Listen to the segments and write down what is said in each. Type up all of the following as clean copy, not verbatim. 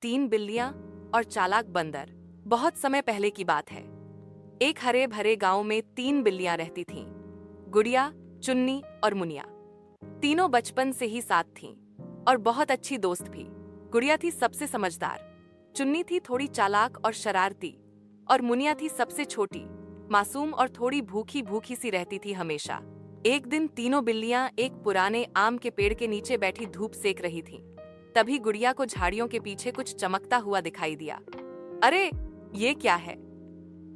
तीन बिल्लियां और चालाक बंदर। बहुत समय पहले की बात है। एक हरे भरे गांव में तीन बिल्लियां रहती थीं। गुड़िया, चुन्नी और मुनिया। तीनों बचपन से ही साथ थीं और बहुत अच्छी दोस्त भी। गुड़िया थी सबसे समझदार, चुन्नी थी थोड़ी चालाक और शरारती, और मुनिया थी सबसे छोटी, मासूम और थोड़ी भूखी भूखी सी रहती थी हमेशा। एक दिन तीनों बिल्लियां एक पुराने आम के पेड़ के नीचे बैठी धूप सेक रही थीं। तभी गुड़िया को झाड़ियों के पीछे कुछ चमकता हुआ दिखाई दिया। अरे, ये क्या है?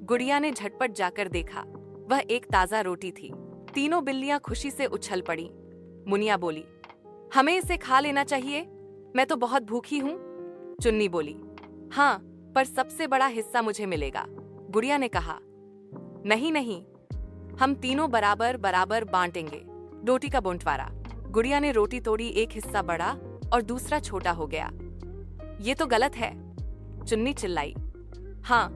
गुड़िया ने झटपट जाकर देखा। वह एक ताजा रोटी थी। तीनों बिल्लियां खुशी से उछल पड़ी। मुनिया बोली, हमें इसे खा लेना चाहिए, मैं तो बहुत भूखी हूँ। चुन्नी बोली, हाँ, पर सबसे बड़ा हिस्सा मुझे मिलेगा। गुड़िया ने कहा, नहीं नहीं, हम तीनों बराबर बराबर बांटेंगे। रोटी का बंटवारा। गुड़िया ने रोटी तोड़ी, एक हिस्सा बड़ा और दूसरा छोटा हो गया। ये तो गलत है, चुन्नी चिल्लाई। हाँ,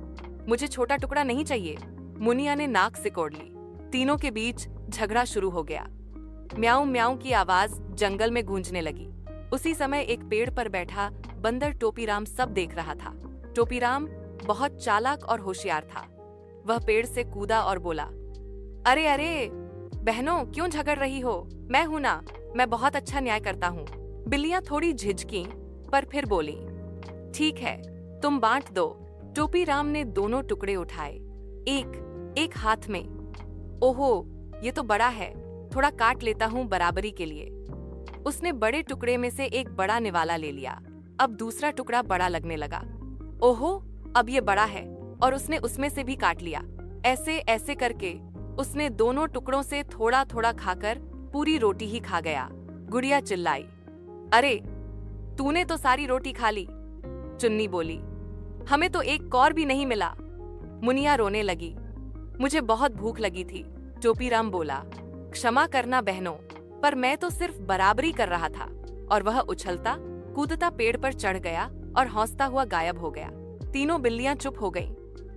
मुझे छोटा टुकड़ा नहीं चाहिए। मुनिया ने नाक सिकोड़ ली। तीनों के बीच झगड़ा शुरू हो गया। म्याऊं म्याऊं की आवाज जंगल में गूंजने लगी। उसी समय एक पेड़ पर बैठा बंदर टोपीराम सब देख रहा था। टोपीराम बहुत चालाक और होशियार था। वह पेड़ से कूदा और बोला, अरे अरे बहनों, क्यों झगड़ रही हो? मैं हूं ना, मैं बहुत अच्छा न्याय करता हूँ। बिल्लियां थोड़ी झिझकी, पर फिर बोली, ठीक है, तुम बांट दो। टोपीराम ने दोनों टुकड़े उठाए, एक एक हाथ में। ओहो, ये तो बड़ा है, थोड़ा काट लेता हूँ बराबरी के लिए। उसने बड़े टुकड़े में से एक बड़ा निवाला ले लिया। अब दूसरा टुकड़ा बड़ा लगने लगा। ओहो, अब ये बड़ा है, और उसने उसमें से भी काट लिया। ऐसे ऐसे करके उसने दोनों टुकड़ों से थोड़ा थोड़ा खाकर पूरी रोटी ही खा गया। गुड़िया चिल्लाई, अरे, तूने तो सारी रोटी खा ली। चुन्नी बोली, हमें तो एक कौर भी नहीं मिला। मुनिया रोने लगी, मुझे बहुत भूख लगी थी। टोपीराम बोला, क्षमा करना बहनों, पर मैं तो सिर्फ बराबरी कर रहा था। और वह उछलता कूदता पेड़ पर चढ़ गया और हौंसता हुआ गायब हो गया। तीनों बिल्लियां चुप हो गईं।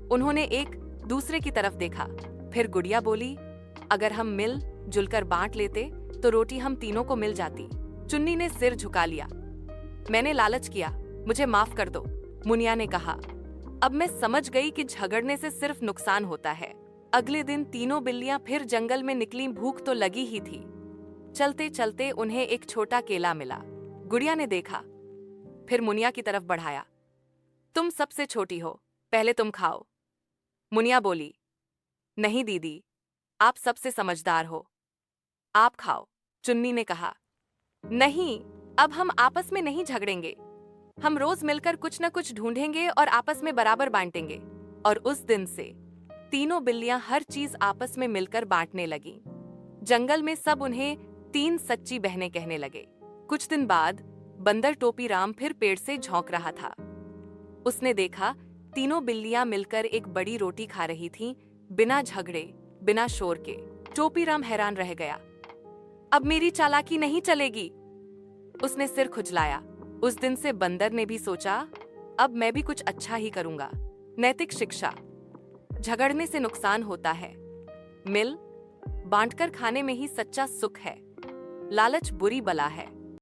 उन्होंने एक दूसरे की तरफ देखा। फिर गुड़िया बोली, अगर हम मिल जुलकर बांट लेते तो रोटी हम तीनों को मिल जाती। चुन्नी ने सिर झुका लिया, मैंने लालच किया, मुझे माफ कर दो। मुनिया ने कहा, अब मैं समझ गई कि झगड़ने से सिर्फ नुकसान होता है। अगले दिन तीनों बिल्लियां फिर जंगल में निकली। भूख तो लगी ही थी। चलते चलते उन्हें एक छोटा केला मिला। गुड़िया ने देखा, फिर मुनिया की तरफ बढ़ाया, तुम सबसे छोटी हो, पहले तुम खाओ। मुनिया बोली, नहीं दीदी, आप सबसे समझदार हो, आप खाओ। चुन्नी ने कहा, नहीं, अब हम आपस में नहीं झगड़ेंगे, हम रोज मिलकर कुछ न कुछ ढूंढेंगे और आपस में बराबर बांटेंगे। और उस दिन से तीनों बिल्लियां हर चीज आपस में मिलकर बांटने लगीं। जंगल में सब उन्हें तीन सच्ची बहनें कहने लगे। कुछ दिन बाद बंदर टोपीराम फिर पेड़ से झोंक रहा था। उसने देखा तीनों बिल्लियां मिलकर एक बड़ी रोटी खा रही थीं, बिना झगड़े, बिना शोर के। टोपीराम हैरान रह गया, अब मेरी चालाकी नहीं चलेगी। उसने सिर खुजलाया। उस दिन से बंदर ने भी सोचा, अब मैं भी कुछ अच्छा ही करूंगा। नैतिक शिक्षा, झगड़ने से नुकसान होता है, मिल बांटकर खाने में ही सच्चा सुख है। लालच बुरी बला है।